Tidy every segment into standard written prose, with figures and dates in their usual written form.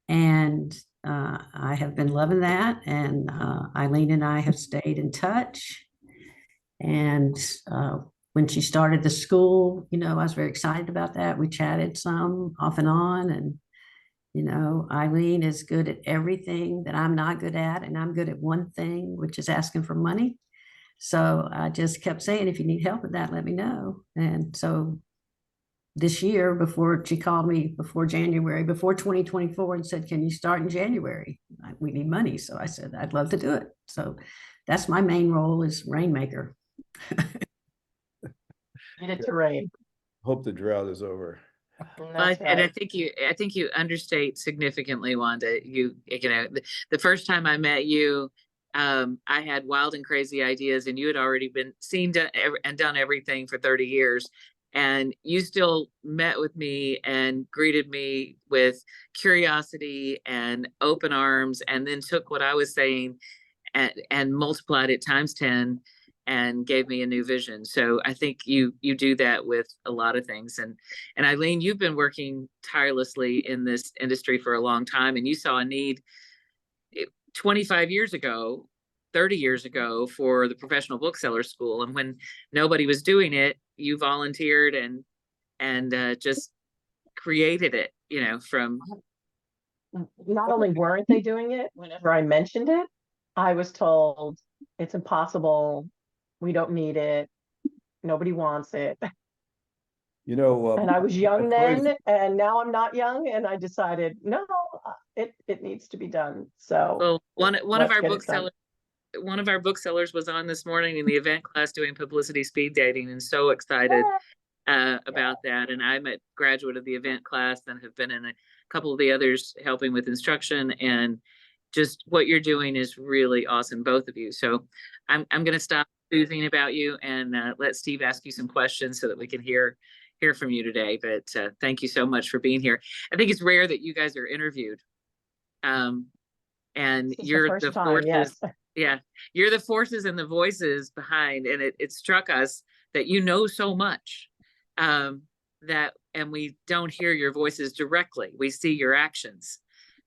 And I have been loving that. And Ilene and I have stayed in touch. And when she started the school, I was very excited about that. We chatted some off and on. And, Ilene is good at everything that I'm not good at. And I'm good at one thing, which is asking for money. So I just kept saying, if you need help with that, let me know. And so this year, before she called me before January, before 2024, and said, can you start in January? We need money. So I said, I'd love to do it. So that's my main role, is rainmaker. Need it to rain. Hope the drought is over. And I think you understate significantly, Wanda. The first time I met you, I had wild and crazy ideas, and you had already seen and done everything for 30 years. And you still met with me and greeted me with curiosity and open arms, and then took what I was saying and multiplied it times 10 and gave me a new vision. So I think you do that with a lot of things. And Ilene, you've been working tirelessly in this industry for a long time, and you saw a need 25 years ago, 30 years ago, for the Professional Bookseller School. And when nobody was doing it, you volunteered and just created it, from. Not only weren't they doing it, whenever I mentioned it, I was told it's impossible. We don't need it. Nobody wants it. And I was young then, and now I'm not young, and I decided, no, it needs to be done. So well, one of our booksellers was on this morning in the event class doing publicity speed dating, and so excited about that. And I'm a graduate of the event class and have been in a couple of the others helping with instruction, and just what you're doing is really awesome, both of you. So I'm going to stop boozing about you and let Steve ask you some questions so that we can hear from you today. But thank you so much for being here. I think it's rare that you guys are interviewed. And you're the forces. Yes. Yeah, you're the forces and the voices behind, and it struck us that you know so much and we don't hear your voices directly. We see your actions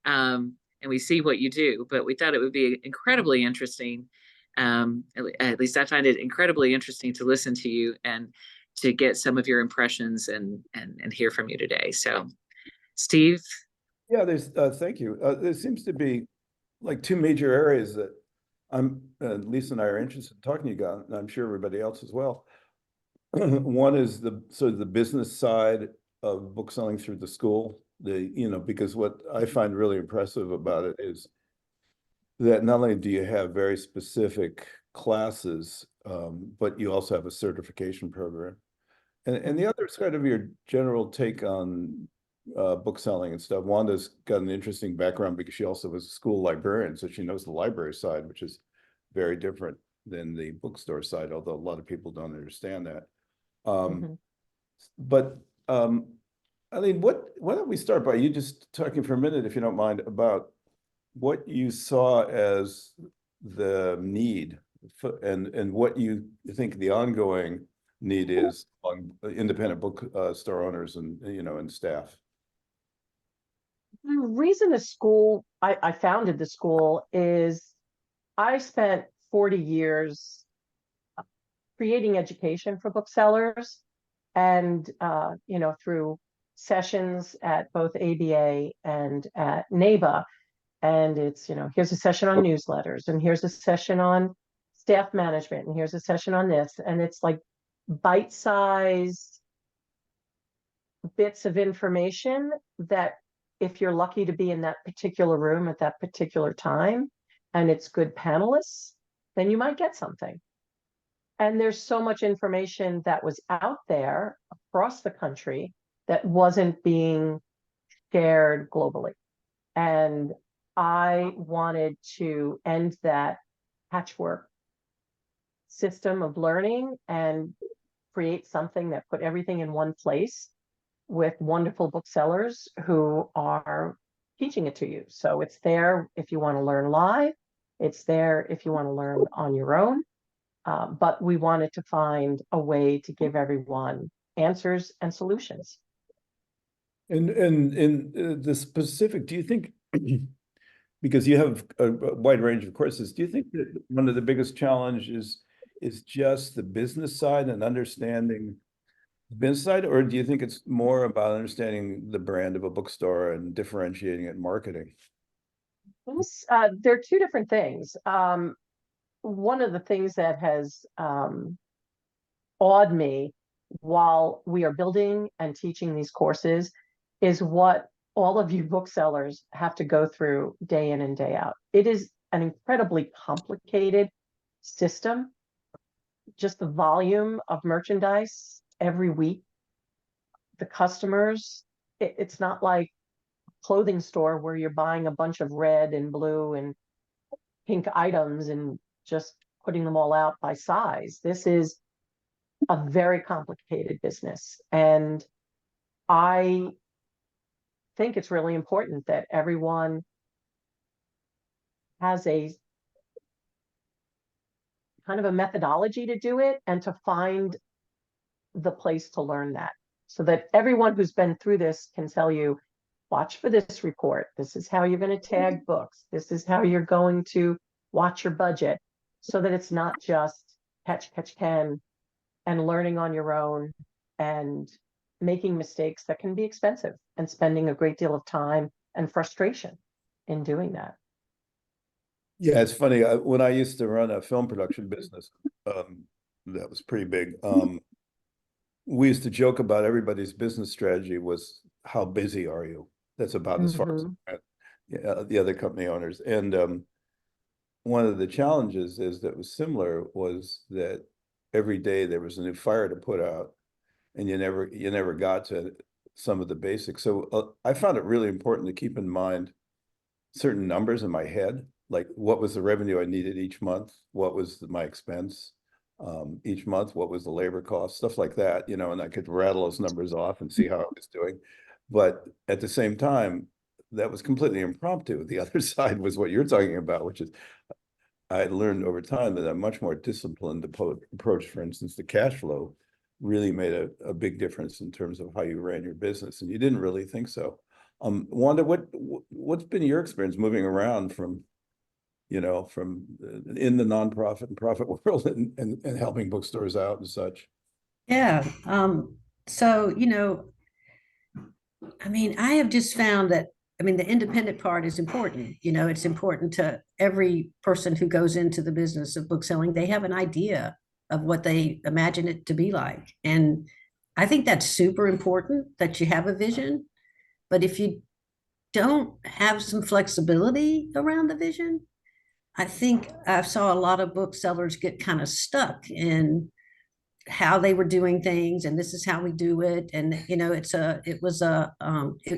and we see what you do, but we thought it would be incredibly interesting. At least I find it incredibly interesting to listen to you and to get some of your impressions and hear from you today. So, Steve. Yeah, thank you. There seems to be like two major areas that Lisa and I are interested in talking to you about, and I'm sure everybody else as well. One is the sort of the business side of bookselling through the school. Because what I find really impressive about it is that not only do you have very specific classes, but you also have a certification program. And the other side of your general take on bookselling and stuff. Wanda's got an interesting background because she also was a school librarian, so she knows the library side, which is very different than the bookstore side, although a lot of people don't understand that. But Ilene, why don't we start by you just talking for a minute, if you don't mind, about what you saw as the need and what you think the ongoing need is on independent bookstore owners and staff. The reason the school, I founded the school, is I spent 40 years creating education for booksellers, and through sessions at both ABA and at NABA. And it's, here's a session on newsletters, and here's a session on staff management, and here's a session on this. And it's like bite-sized bits of information that, if you're lucky to be in that particular room at that particular time, and it's good panelists, then you might get something. And there's so much information that was out there across the country that wasn't being shared globally. And I wanted to end that patchwork system of learning and create something that put everything in one place with wonderful booksellers who are teaching it to you. So it's there if you want to learn live. It's there if you want to learn on your own. But we wanted to find a way to give everyone answers and solutions. And the specific, do you think, because you have a wide range of courses, do you think that one of the biggest challenges is just the business side and understanding the business side, or do you think it's more about understanding the brand of a bookstore and differentiating it in marketing? They're two different things. One of the things that has awed me while we are building and teaching these courses is what all of you booksellers have to go through day in and day out. It is an incredibly complicated system. Just the volume of merchandise every week, the customers, it's not like a clothing store where you're buying a bunch of red and blue and pink items and just putting them all out by size. This is a very complicated business. And I think it's really important that everyone has a kind of a methodology to do it and to find the place to learn that, so that everyone who's been through this can tell you, watch for this report. This is how you're going to tag books. This is how you're going to watch your budget, so that it's not just catch, can, and learning on your own and making mistakes that can be expensive and spending a great deal of time and frustration in doing that. Yeah, it's funny. When I used to run a film production business, that was pretty big. We used to joke about everybody's business strategy was, how busy are you? That's about as far as the other company owners. And one of the challenges is that was similar was that every day there was a new fire to put out, and you never got to some of the basics. So I found it really important to keep in mind certain numbers in my head, like what was the revenue I needed each month, what was my expense each month, what was the labor cost, stuff like that, you know, and I could rattle those numbers off and see how I was doing. But at the same time, that was completely impromptu. The other side was what you're talking about, which is I learned over time that a much more disciplined approach, for instance, to cash flow really made a big difference in terms of how you ran your business. And you didn't really think so. Wanda, what's been your experience moving around from, you know, from in the nonprofit and profit world and helping bookstores out and such? Yeah. So, you know, I mean, I have just found that, I mean, the independent part is important. You know, it's important to every person who goes into the business of bookselling. They have an idea of what they imagine it to be like. And I think that's super important that you have a vision. But if you don't have some flexibility around the vision, I think I saw a lot of booksellers get kind of stuck in how they were doing things, and this is how we do it. And you know, it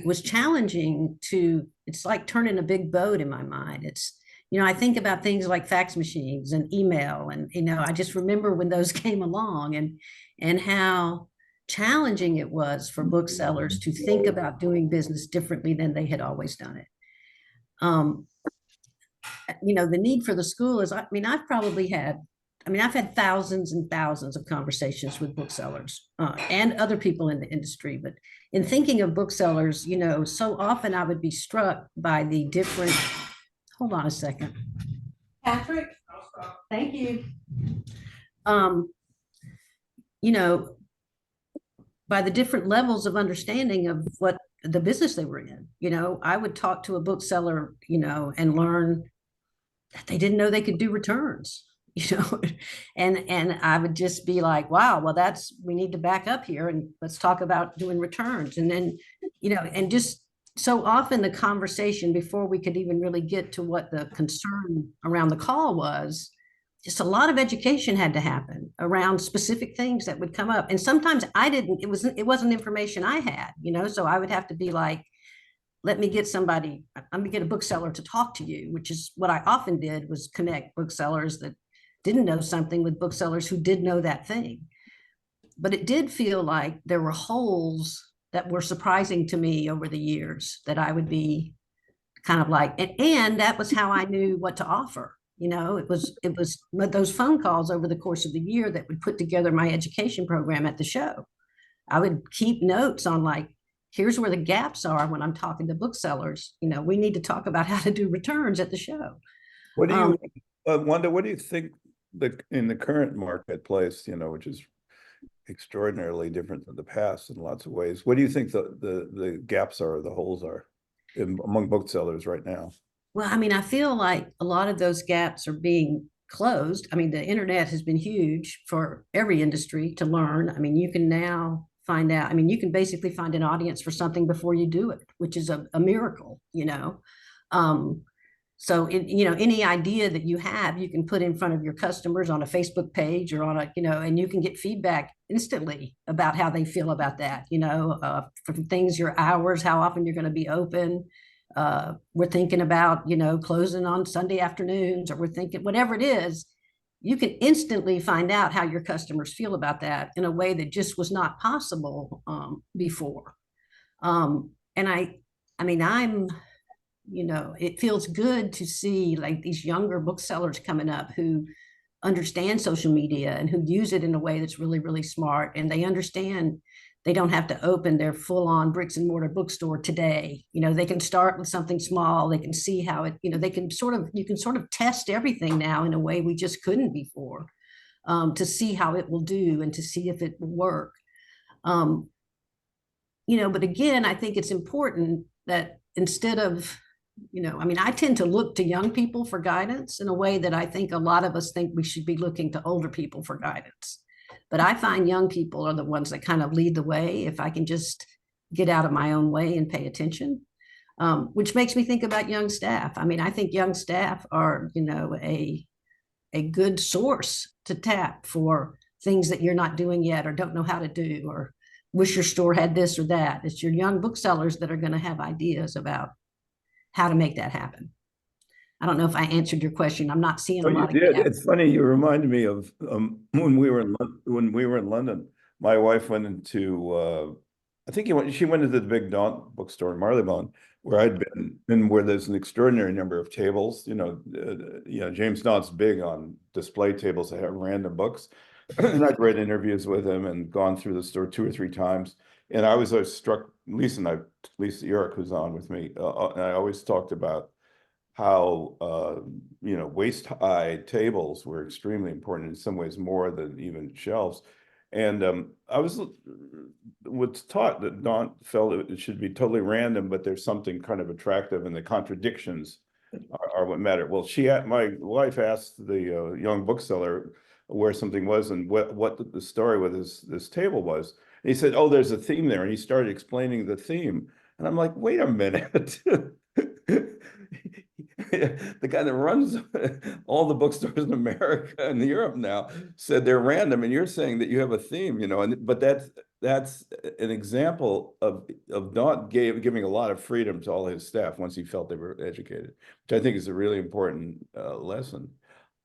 was challenging to, it's like turning a big boat in my mind. It's, you know, I think about things like fax machines and email, and you know, I just remember when those came along and how challenging it was for booksellers to think about doing business differently than they had always done it. You know, the need for the school is, I mean, I've had thousands and thousands of conversations with booksellers and other people in the industry. But in thinking of booksellers, you know, so often I would be struck by the different, hold on a second. Patrick, thank you. You know, by the different levels of understanding of what the business they were in. You know, I would talk to a bookseller, you know, and learn that they didn't know they could do returns. You know, and I would just be like, wow, well, we need to back up here and let's talk about doing returns. And then, you know, and just so often the conversation before we could even really get to what the concern around the call was, just a lot of education had to happen around specific things that would come up. And sometimes it wasn't information I had, you know, so I would have to be like, let me get a bookseller to talk to you, which is what I often did, was connect booksellers that didn't know something with booksellers who did know that thing. But it did feel like there were holes that were surprising to me over the years that I would be kind of like, and that was how I knew what to offer. You know, it was those phone calls over the course of the year that would put together my education program at the show. I would keep notes on like, here's where the gaps are when I'm talking to booksellers. You know, we need to talk about how to do returns at the show. What do Um, you, Wanda, what do you think in the current marketplace, you know, which is extraordinarily different than the past in lots of ways, what do you think the gaps are, the holes are among booksellers right now? Well, I mean, I feel like a lot of those gaps are being closed. I mean, the internet has been huge for every industry to learn. I mean, you can now find out, I mean, you can basically find an audience for something before you do it, which is a miracle, you know. So, you know, any idea that you have, you can put in front of your customers on a Facebook page or on a, you know, and you can get feedback instantly about how they feel about that, you know, from things, your hours, how often you're going to be open. We're thinking about, you know, closing on Sunday afternoons, or we're thinking whatever it is, you can instantly find out how your customers feel about that in a way that just was not possible before. And I mean, you know, it feels good to see like these younger booksellers coming up who understand social media and who use it in a way that's really, really smart. And they understand they don't have to open their full on bricks and mortar bookstore today. You know, they can start with something small. They can see how it, you know, you can sort of test everything now in a way we just couldn't before, to see how it will do and to see if it will work. Um, you know, but again, I think it's important that instead of, you know, I mean, I tend to look to young people for guidance in a way that I think a lot of us think we should be looking to older people for guidance. But I find young people are the ones that kind of lead the way if I can just get out of my own way and pay attention, which makes me think about young staff. I mean, I think young staff are, you know, a good source to tap for things that you're not doing yet or don't know how to do or wish your store had this or that. It's your young booksellers that are going to have ideas about how to make that happen. I don't know if I answered your question. I'm not seeing a lot You of did. gaps. It's funny. You reminded me of when we were in London. My wife went into I think she went into the big Daunt bookstore in Marylebone, where I'd been, and where there's an extraordinary number of tables. You know, James Daunt's big on display tables that have random books, and I'd read interviews with him and gone through the store 2 or 3 times. And I was struck. Lisa Urick, who's on with me, and I always talked about how you know, waist high tables were extremely important, in some ways more than even shelves. And I was taught that Dawn felt it should be totally random, but there's something kind of attractive, and the contradictions are what matter. Well, my wife asked the young bookseller where something was and what the story with this table was. And he said, "Oh, there's a theme there," and he started explaining the theme. And I'm like, wait a minute. The guy that runs all the bookstores in America and Europe now said they're random, and you're saying that you have a theme, you know. But that's an example of Daunt giving a lot of freedom to all his staff once he felt they were educated, which I think is a really important lesson.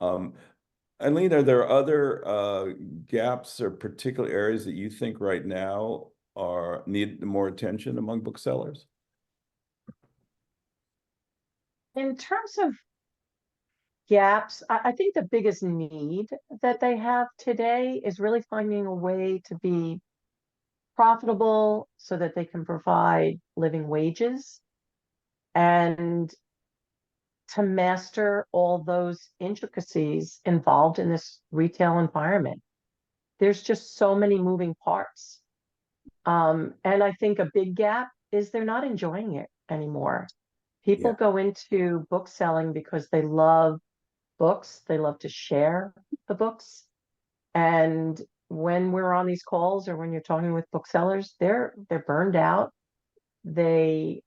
Ilene, are there other gaps or particular areas that you think right now need more attention among booksellers? In terms of gaps, I think the biggest need that they have today is really finding a way to be profitable so that they can provide living wages and to master all those intricacies involved in this retail environment. There's just so many moving parts. And I think a big gap is they're not enjoying it anymore. People go into book selling because they love books. They love to share the books. And when we're on these calls or when you're talking with booksellers, they're burned out. They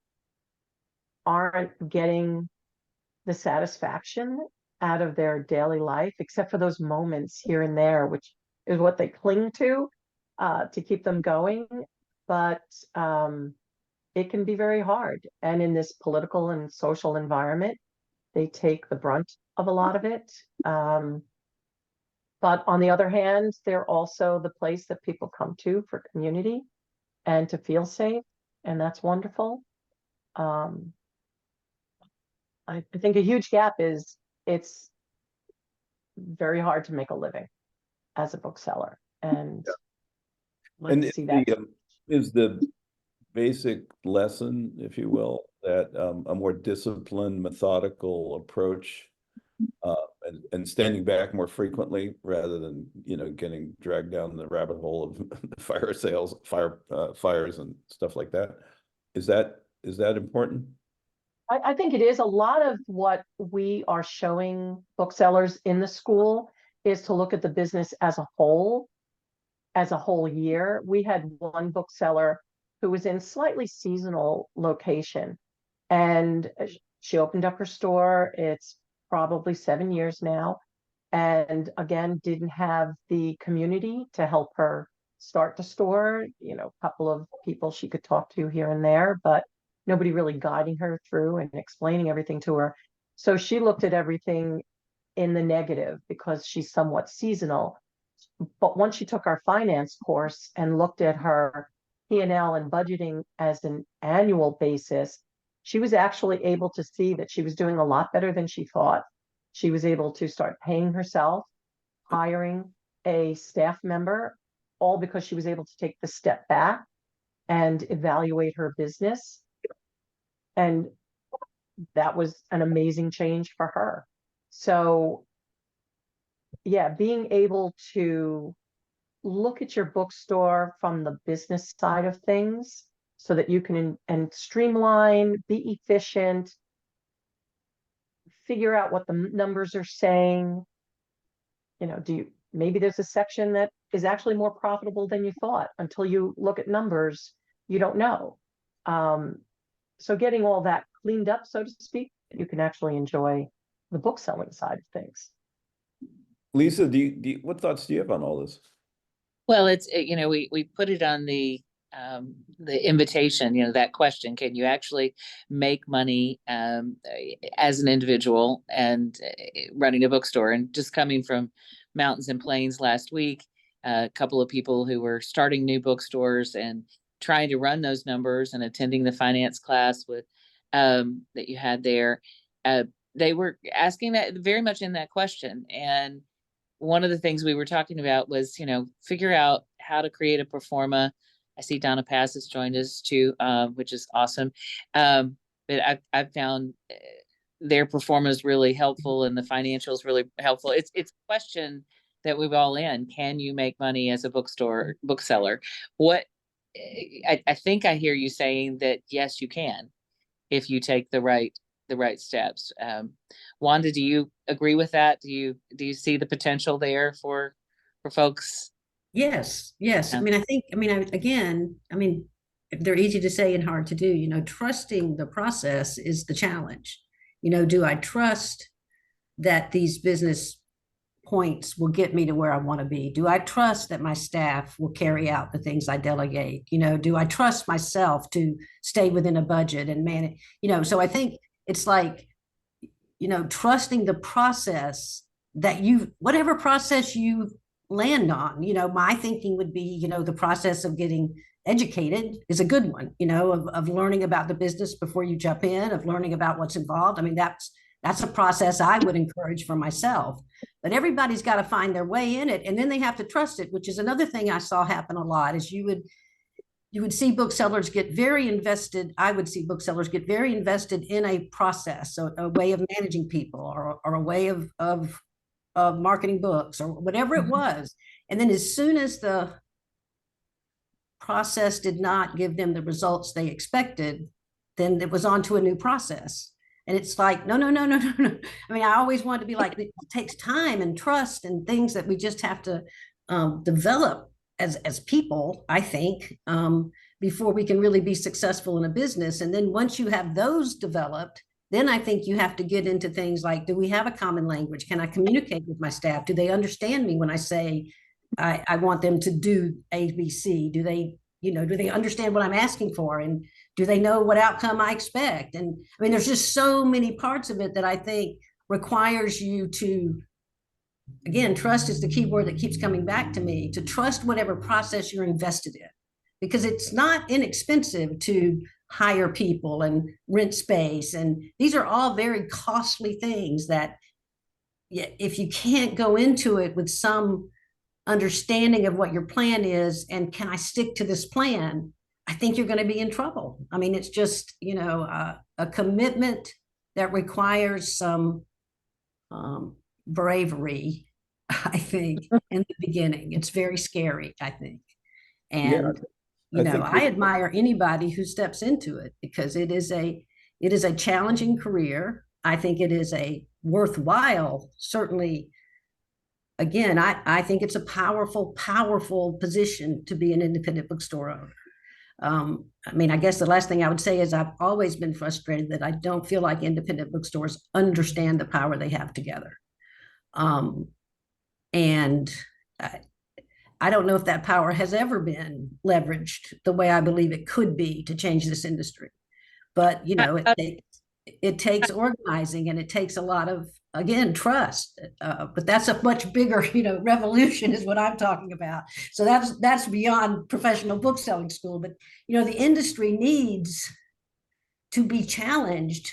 aren't getting the satisfaction out of their daily life, except for those moments here and there, which is what they cling to keep them going. But it can be very hard. And in this political and social environment, they take the brunt of a lot of it. But on the other hand, they're also the place that people come to for community and to feel safe. And that's wonderful. I think a huge gap is it's very hard to make a living as a bookseller. And let's see that. basic lesson, if you will, that a more disciplined, methodical approach and standing back more frequently rather than, getting dragged down the rabbit hole of fires and stuff like that. Is that important? I think it is. A lot of what we are showing booksellers in the school is to look at the business as a whole year. We had one bookseller who was in slightly seasonal location, and she opened up her store. It's probably 7 years now. And again, didn't have the community to help her start the store, a couple of people she could talk to here and there, but nobody really guiding her through and explaining everything to her. So she looked at everything in the negative because she's somewhat seasonal. But once she took our finance course and looked at her P&L and budgeting as an annual basis, she was actually able to see that she was doing a lot better than she thought. She was able to start paying herself, hiring a staff member, all because she was able to take the step back and evaluate her business. And that was an amazing change for her. So yeah, being able to look at your bookstore from the business side of things so that you can and streamline, be efficient, figure out what the numbers are saying. Maybe there's a section that is actually more profitable than you thought. Until you look at numbers, you don't know. So getting all that cleaned up, so to speak, you can actually enjoy the book selling side of things. Lisa, what thoughts do you have on all this? Well, it's, we put it on the invitation, that question, can you actually make money as an individual and running a bookstore? And just coming from Mountains and Plains last week, a couple of people who were starting new bookstores and trying to run those numbers and attending the finance class with that you had there, they were asking that very much in that question. And one of the things we were talking about was, figure out how to create a pro forma. I see Donna Pass has joined us too, which is awesome. But I've found their pro forma is really helpful and the financials really helpful. It's a question that we've all in. Can you make money as a bookseller? What I think I hear you saying that yes, you can, if you take the right steps. Wanda, do you agree with that? Do you see the potential there for folks? Yes. Yeah. They're easy to say and hard to do. Trusting the process is the challenge. Do I trust that these business points will get me to where I want to be? Do I trust that my staff will carry out the things I delegate? Do I trust myself to stay within a budget and manage? So I think it's like, trusting the process that whatever process you land on. My thinking would be, the process of getting educated is a good one, of learning about the business before you jump in, of learning about what's involved. That's a process I would encourage for myself. But everybody's got to find their way in it, and then they have to trust it, which is another thing I saw happen a lot. Is you would see booksellers get very invested. I would see booksellers get very invested in a process, so a way of managing people, or a way of marketing books, or whatever it was. And then as soon as the process did not give them the results they expected, then it was on to a new process. And it's like, no. I always wanted to be like, it takes time and trust and things that we just have to develop as people, I think, before we can really be successful in a business. And then once you have those developed, then I think you have to get into things like, do we have a common language? Can I communicate with my staff? Do they understand me when I say I want them to do A, B, C? Do they understand what I'm asking for? And do they know what outcome I expect? And there's just so many parts of it that I think requires you to, again, trust is the key word that keeps coming back to me, to trust whatever process you're invested in, because it's not inexpensive to hire people and rent space. And these are all very costly things that, if you can't go into it with some understanding of what your plan is, and can I stick to this plan, I think you're going to be in trouble. I mean, it's just, a commitment that requires some bravery, I think, in the beginning. It's very scary, I think. Yeah, And, I think I admire anybody who steps into it because it is a challenging career. I think it is a worthwhile, certainly. Again, I think it's a powerful, powerful position to be an independent bookstore owner. I mean, I guess the last thing I would say is I've always been frustrated that I don't feel like independent bookstores understand the power they have together. And I don't know if that power has ever been leveraged the way I believe it could be to change this industry. But, it takes organizing and it takes a lot of, again, trust. But that's a much bigger, revolution is what I'm talking about. So that's beyond professional bookselling school. But, the industry needs to be challenged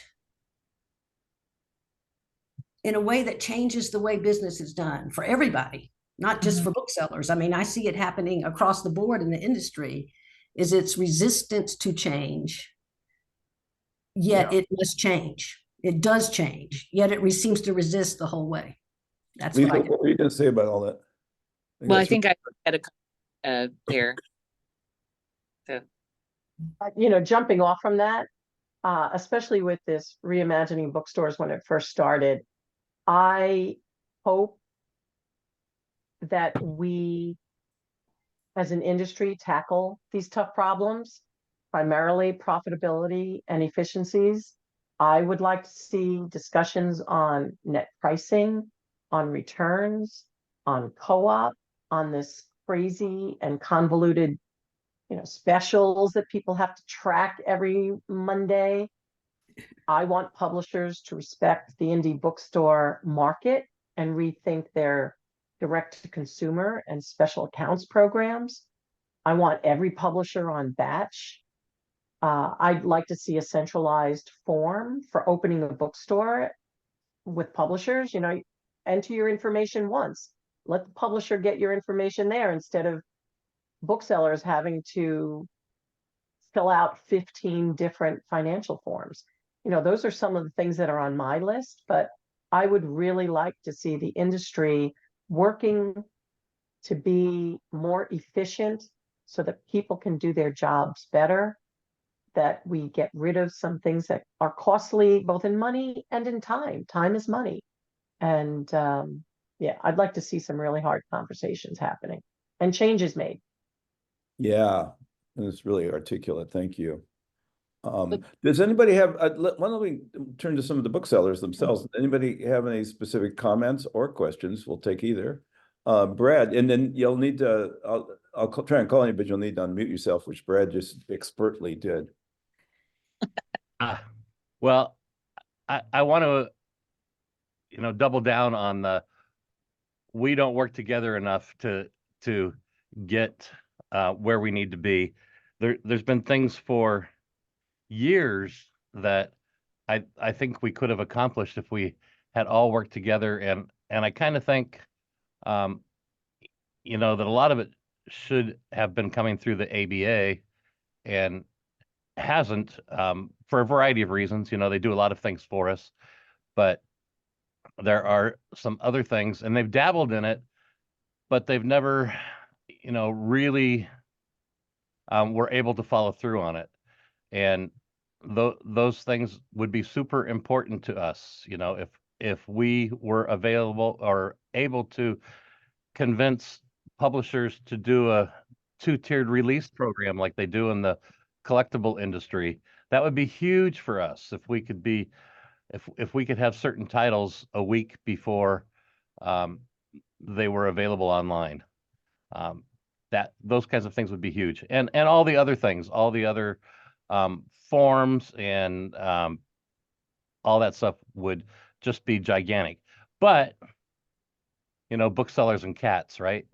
in a way that changes the way business is done for everybody, not just for booksellers. I mean, I see it happening across the board in the industry, is its resistance to change, yet it must change. It does change, yet it seems to resist the whole way. That's Lisa, what I what were you going to say about all that? Well, I that's think I had a there. So Jumping off from that, especially with this reimagining bookstores when it first started, I hope that we as an industry tackle these tough problems, primarily profitability and efficiencies. I would like to see discussions on net pricing, on returns, on co-op, on this crazy and convoluted, specials that people have to track every Monday. I want publishers to respect the indie bookstore market and rethink their direct to consumer and special accounts programs. I want every publisher on batch. I'd like to see a centralized form for opening a bookstore with publishers. Enter your information once. Let the publisher get your information there instead of booksellers having to fill out 15 different financial forms. Those are some of the things that are on my list, but I would really like to see the industry working to be more efficient so that people can do their jobs better, that we get rid of some things that are costly, both in money and in time. Time is money. And I'd like to see some really hard conversations happening and changes made. Yeah, it's really articulate. Thank you. Does anybody have, why don't we turn to some of the booksellers themselves? Anybody have any specific comments or questions? We'll take either. Brad, and then you'll need to, I'll try and call you, but you'll need to unmute yourself, which Brad just expertly did. Well, I want to, double down on we don't work together enough to get where we need to be. There's been things for years that I think we could have accomplished if we had all worked together, and I kind of think that a lot of it should have been coming through the ABA and hasn't, for a variety of reasons. They do a lot of things for us, but there are some other things, and they've dabbled in it, but they've never really were able to follow through on it. And those things would be super important to us, if we were available or able to convince publishers to do a 2-tiered release program like they do in the collectible industry. That would be huge for us if we could be, if we could have certain titles a week before they were available online. That those kinds of things would be huge, and all the other things, all the other forms and all that stuff would just be gigantic. But booksellers and cats, right?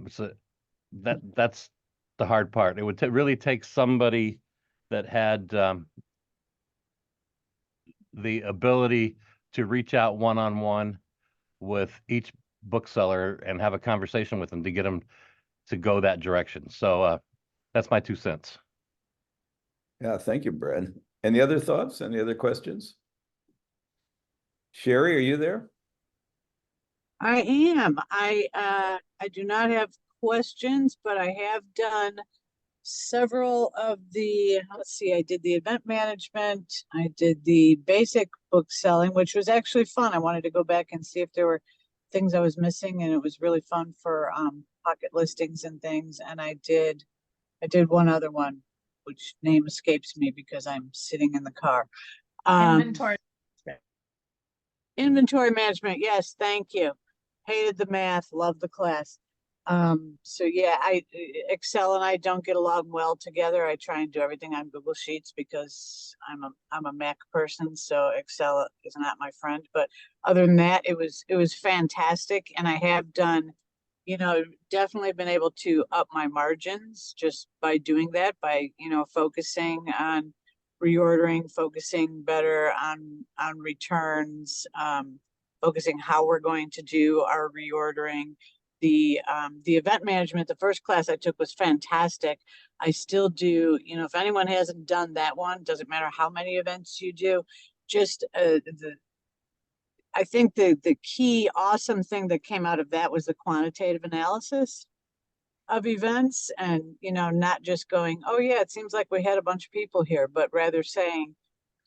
So that's the hard part. It would really take somebody that had the ability to reach out one-on-one with each bookseller and have a conversation with them to get them to go that direction. So That's my 2 cents. Yeah, thank you, Brad. Any other thoughts? Any other questions? Sherry, are you there? I am. I do not have questions, but I have done several of the, let's see, I did the event management, I did the basic book selling, which was actually fun. I wanted to go back and see if there were things I was missing, and it was really fun for pocket listings and things. And I did one other one, which name escapes me because I'm sitting in the car. Inventory. Inventory management, yes, thank you. Hated the math, loved the class. So yeah, Excel and I don't get along well together. I try and do everything on Google Sheets because I'm a Mac person, so Excel is not my friend. But other than that, it was fantastic, and I have done, definitely been able to up my margins just by doing that, by focusing on reordering, focusing better on returns, focusing how we're going to do our reordering. The event management, the first class I took was fantastic. I still do, if anyone hasn't done that one, doesn't matter how many events you do, just I think the key awesome thing that came out of that was the quantitative analysis of events, and not just going, oh yeah, it seems like we had a bunch of people here, but rather saying,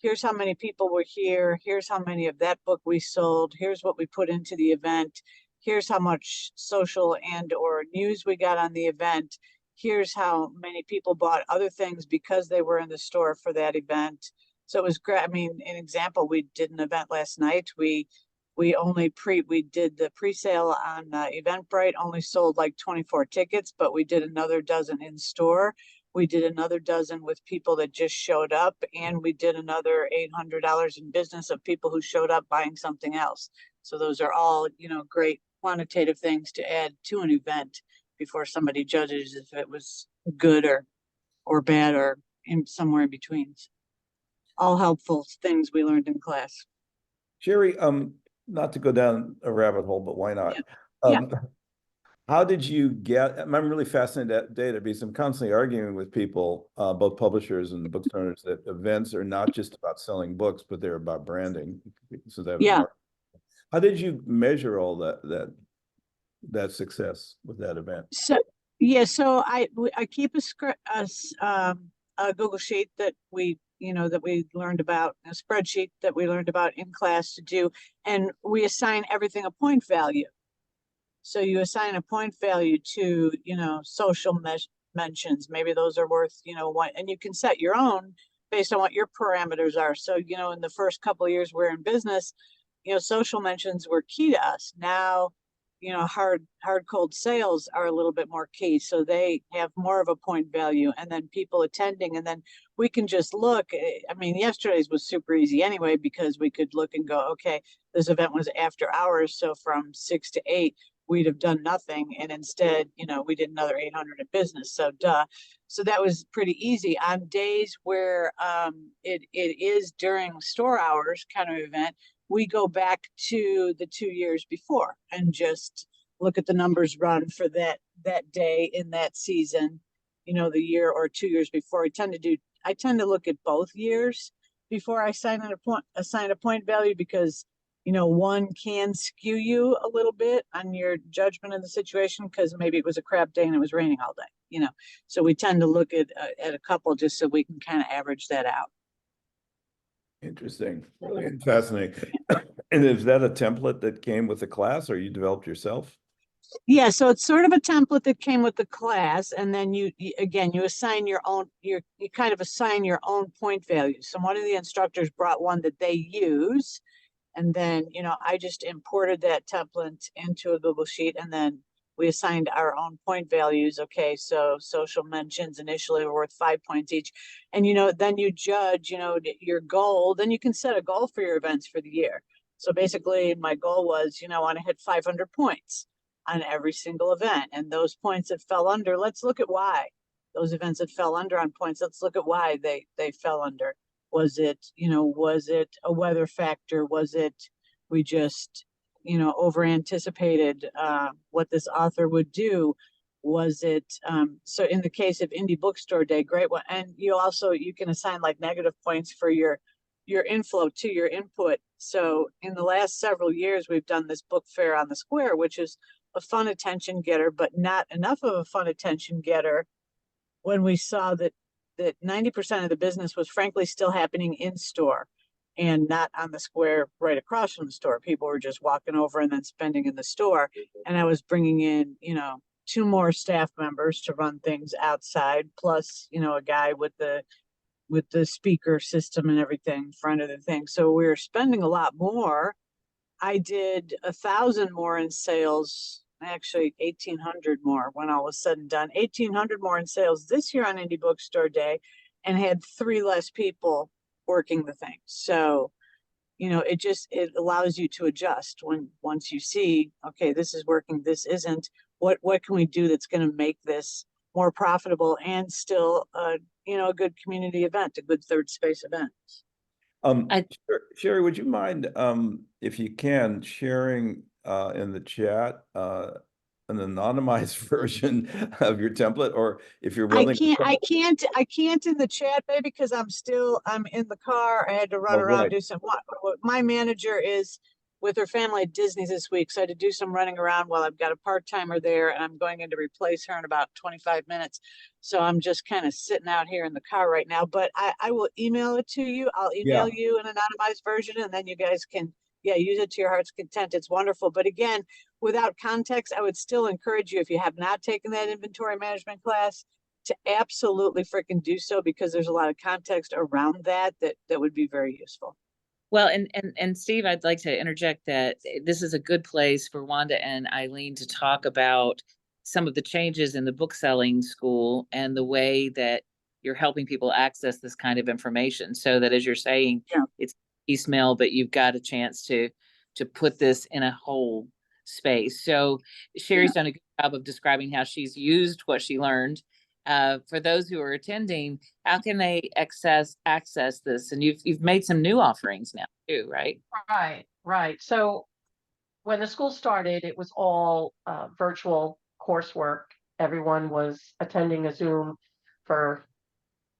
here's how many people were here, here's how many of that book we sold, here's what we put into the event, here's how much social and or news we got on the event, here's how many people bought other things because they were in the store for that event. So it was great. I mean, an example, we did an event last night. We did the pre-sale on Eventbrite, only sold like 24 tickets, but we did another dozen in store. We did another dozen with people that just showed up, and we did another $800 in business of people who showed up buying something else. So those are all, great quantitative things to add to an event before somebody judges if it was good or bad or somewhere in between. All helpful things we learned in class. Sherry, not to go down a rabbit hole, but why not? Yeah. How did you get, I'm really fascinated at data because I'm constantly arguing with people, both publishers and book owners, that events are not just about selling books, but they're about branding. So that how did you measure all that success with that event? So I keep a Google sheet that we learned about, a spreadsheet that we learned about in class to do, and we assign everything a point value. So you assign a point value to, social mentions. Maybe those are worth, what, and you can set your own based on what your parameters are. So, in the first couple of years we're in business, social mentions were key to us. Now, hard cold sales are a little bit more key. So they have more of a point value, and then people attending, and then we can just look. I mean, yesterday's was super easy anyway, because we could look and go, okay, this event was after hours. So from 6 to 8, we'd have done nothing. And instead, we did another 800 in business. So so that was pretty easy. On days where it is during store hours kind of event, we go back to the 2 years before and just look at the numbers run for that day in that season, the year or 2 years before. I tend to look at both years before I assign a point value, because one can skew you a little bit on your judgment of the situation, because maybe it was a crap day and it was raining all day, so we tend to look at a couple just so we can kind of average that out. Interesting, really fascinating. And is that a template that came with the class, or you developed yourself? Yeah, so it's sort of a template that came with the class, and then you assign your own, you kind of assign your own point values. So one of the instructors brought one that they use, and then, I just imported that template into a Google Sheet, and then we assigned our own point values. Okay, so social mentions initially were worth 5 points each. And, then you judge, your goal, then you can set a goal for your events for the year. So basically my goal was, I want to hit 500 points on every single event. And those points that fell under, let's look at why. Those events that fell under on points, let's look at why they fell under. Was it a weather factor? Was it we just, over anticipated what this author would do? Was it, so in the case of Indie Bookstore Day, great one. And you can assign like negative points for your inflow to your input. So in the last several years, we've done this book fair on the square, which is a fun attention getter, but not enough of a fun attention getter when we saw that 90% of the business was frankly still happening in store and not on the square right across from the store. People were just walking over and then spending in the store. And I was bringing in, 2 more staff members to run things outside, plus, a guy with the speaker system and everything in front of the thing. So we were spending a lot more. I did 1,000 more in sales, actually 1,800 more when all was said and done, 1,800 more in sales this year on Indie Bookstore Day, and had 3 less people working the thing. So, it allows you to adjust once you see, okay, this is working, this isn't, what can we do that's going to make this more profitable and still a good community event, a good third space event. Sherry, would you mind, if you can, sharing in the chat an anonymized version of your template, or if you're willing? I can't in the chat, baby, because I'm in the car. I had to run around, do some, my manager is with her family at Disney this week. So I had to do some running around while I've got a part-timer there, and I'm going in to replace her in about 25 minutes. So I'm just kind of sitting out here in the car right now, but I will email it to you. I'll email you an anonymized version, and then you guys can, use it to your heart's content. It's wonderful. But again, without context, I would still encourage you, if you have not taken that inventory management class, to absolutely freaking do so, because there's a lot of context around that would be very useful. Well, and Steve, I'd like to interject that this is a good place for Wanda and Ilene to talk about some of the changes in the bookselling school and the way that you're helping people access this kind of information, so that, as you're saying, it's piecemeal, but you've got a chance to put this in a whole space. So Sherry's done a good job of describing how she's used what she learned. For those who are attending, how can they access this? And you've made some new offerings now too, right? Right. So when the school started, it was all virtual coursework. Everyone was attending a Zoom for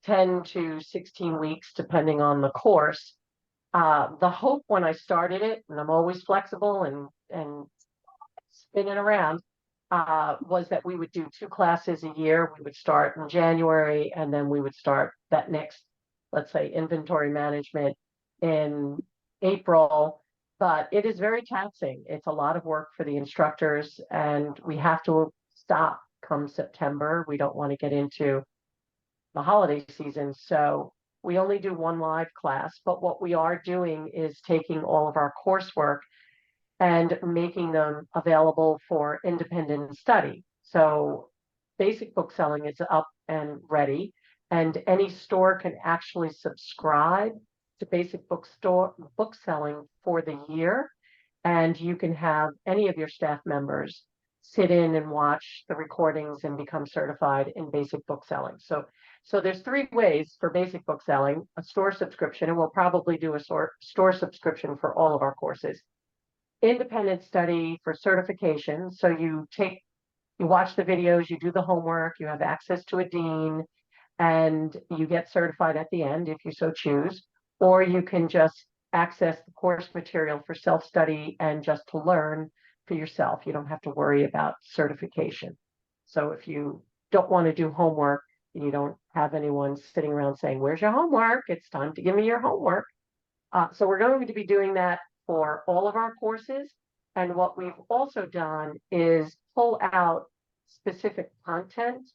10 to 16 weeks, depending on the course. The hope when I started it, and I'm always flexible and spinning around, was that we would do 2 classes a year. We would start in January, and then we would start that next, let's say, inventory management in April. But it is very taxing. It's a lot of work for the instructors, and we have to stop come September. We don't want to get into the holiday season. So we only do 1 live class, but what we are doing is taking all of our coursework and making them available for independent study. So basic bookselling is up and ready, and any store can actually subscribe to basic bookselling for the year, and you can have any of your staff members sit in and watch the recordings and become certified in basic bookselling. So there's 3 ways for basic bookselling: a store subscription, and we'll probably do a store subscription for all of our courses. Independent study for certification. So you watch the videos, you do the homework, you have access to a dean, and you get certified at the end if you so choose. Or you can just access the course material for self-study and just to learn for yourself. You don't have to worry about certification. So if you don't want to do homework and you don't have anyone sitting around saying, "Where's your homework? It's time to give me your homework." So we're going to be doing that for all of our courses. And what we've also done is pull out specific content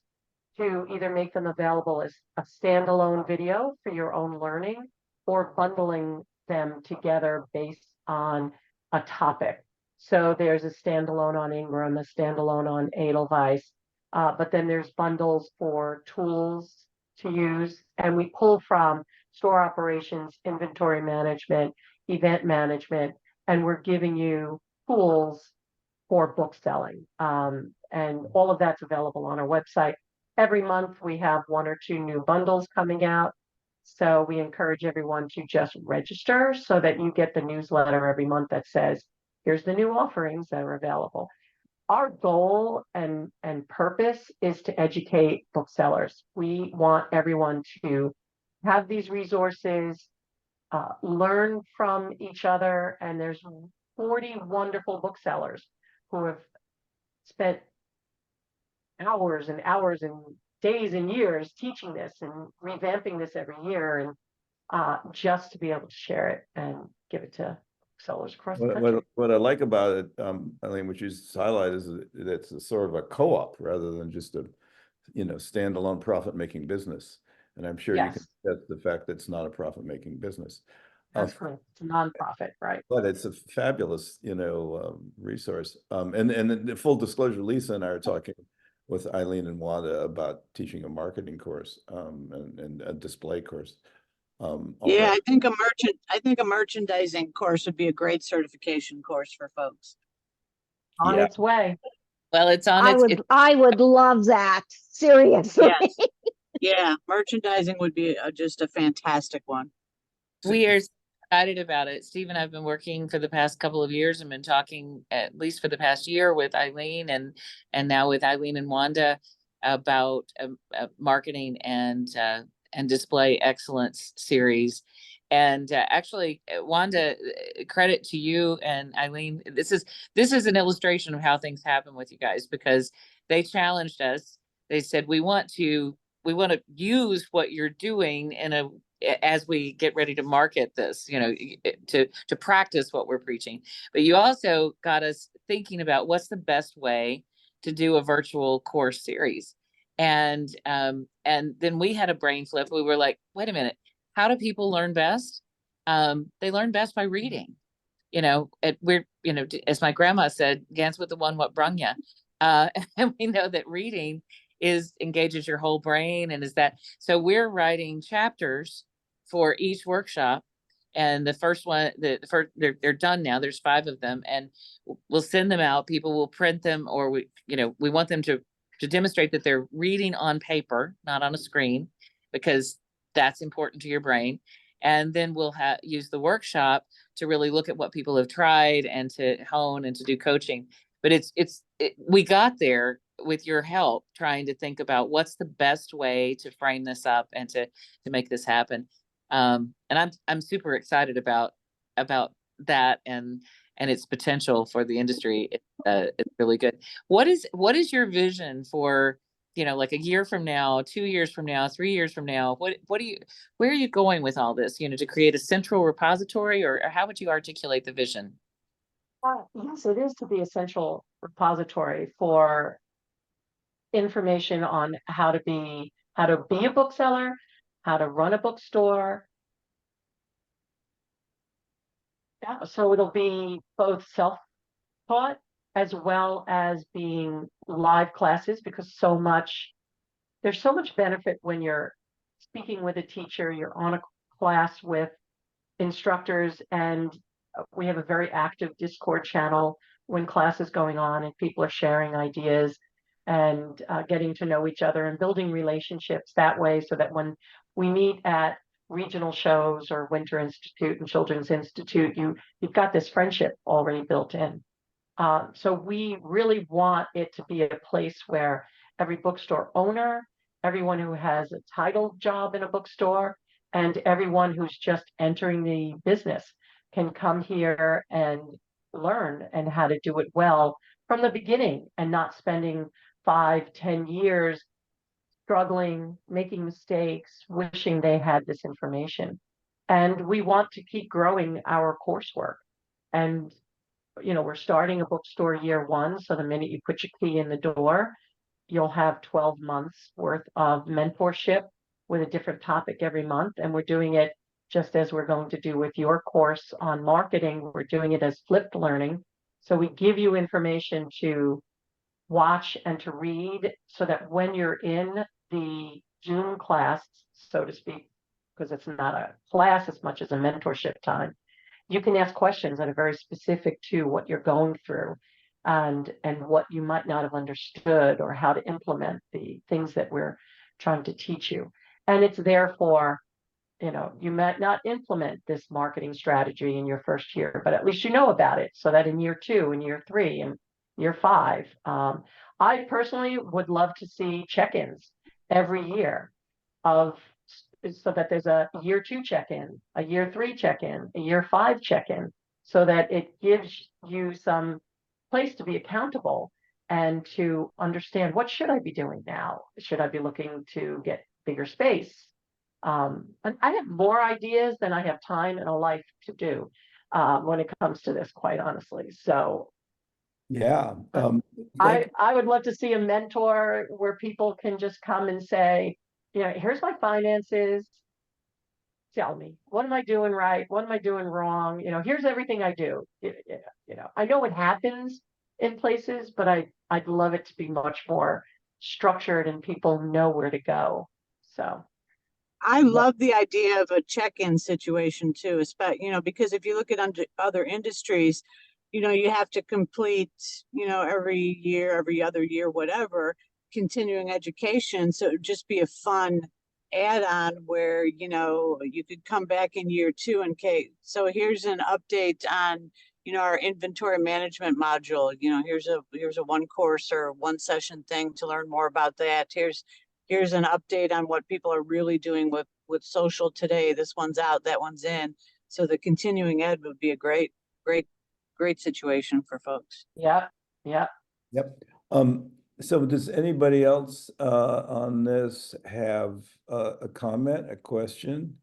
to either make them available as a standalone video for your own learning, or bundling them together based on a topic. So there's a standalone on Ingram, a standalone on Edelweiss, but then there's bundles for tools to use. And we pull from store operations, inventory management, event management, and we're giving you tools for bookselling. And all of that's available on our website. Every month we have 1 or 2 new bundles coming out. So we encourage everyone to just register so that you get the newsletter every month that says, here's the new offerings that are available. our goal and purpose is to educate booksellers. We want everyone to have these resources, learn from each other, and there's 40 wonderful booksellers who have spent hours and hours and days and years teaching this and revamping this every year, and just to be able to share it and give it to sellers across the country. What I like about it, Ilene, which you highlight, is that it's a sort of a co-op rather than just a, standalone profit-making business. And I'm sure you can Yes. accept the fact that it's not a profit-making business. That's correct. It's a nonprofit, right? But it's a fabulous, resource. And the full disclosure, Lisa and I are talking with Ilene and Wanda about teaching a marketing course, and a display course. Yeah, I think a merchandising course would be a great certification course for folks. On Yeah. its way. Well, it's on I would love that. Seriously. Yes. Yeah, merchandising would be just a fantastic one. we are excited about it. Steve and I've been working for the past couple of years and been talking at least for the past year with Ilene and now with Ilene and Wanda about marketing and display excellence series. And actually, Wanda, credit to you and Ilene. This is an illustration of how things happen with you guys, because they challenged us. They said, we want to use what you're doing as we get ready to market this, to practice what we're preaching. But you also got us thinking about what's the best way to do a virtual course series. And then we had a brain flip. We were like, wait a minute, how do people learn best? They learn best by reading. As my grandma said, "Gans with the one what brung ya." And we know that reading engages your whole brain, and so we're writing chapters for each workshop. And the first one, they're done now. There's 5 of them, and we'll send them out. People will print them, or we want them to demonstrate that they're reading on paper, not on a screen, because that's important to your brain. And then we'll use the workshop to really look at what people have tried and to hone and to do coaching. But we got there with your help, trying to think about what's the best way to frame this up and to make this happen. And I'm super excited about that and its potential for the industry. It's really good. What is your vision for, like a year from now, 2 years from now, 3 years from now? Where are you going with all this? To create a central repository, or how would you articulate the vision? Yes, it is to be a central repository for information on how to be a bookseller, how to run a bookstore. Yeah, so it'll be both self-taught as well as being live classes, because there's so much benefit when you're speaking with a teacher, you're on a class with instructors, and we have a very active Discord channel when class is going on and people are sharing ideas and getting to know each other and building relationships that way, so that when we meet at regional shows or Winter Institute and Children's Institute, you've got this friendship already built in. So we really want it to be a place where every bookstore owner, everyone who has a title job in a bookstore, and everyone who's just entering the business can come here and learn and how to do it well from the beginning, and not spending 5-10 years struggling, making mistakes, wishing they had this information. And we want to keep growing our coursework. And we're starting a bookstore year 1, so the minute you put your key in the door, you'll have 12 months worth of mentorship with a different topic every month. And we're doing it just as we're going to do with your course on marketing. We're doing it as flipped learning. So we give you information to watch and to read, so that when you're in the Zoom class, so to speak, because it's not a class as much as a mentorship time, you can ask questions that are very specific to what you're going through and what you might not have understood, or how to implement the things that we're trying to teach you. And it's therefore, you might not implement this marketing strategy in your first year, but at least you know about it, so that in year 2 and year 3 and year 5. I personally would love to see check-ins every year so that there's a year 2 check-in, a year 3 check-in, a year 5 check-in, so that it gives you some place to be accountable and to understand, what should I be doing now? Should I be looking to get bigger space? And I have more ideas than I have time in a life to do when it comes to this, quite honestly. So Yeah. I would love to see a mentor where people can just come and say, here's my finances. Tell me, what am I doing right? What am I doing wrong? Here's everything I do. I know it happens in places, but I'd love it to be much more structured and people know where to go. So I love the idea of a check-in situation too, especially, because if you look at other industries, you have to complete, every year, every other year, whatever, continuing education. So it would just be a fun add-on where, you could come back in year 2 and so here's an update on, our inventory management module. Here's a one course or one session thing to learn more about that. Here's an update on what people are really doing with social today. This one's out, that one's in. So the continuing ed would be a great situation for folks. Yep. Yep. So does anybody else on this have a comment, a question?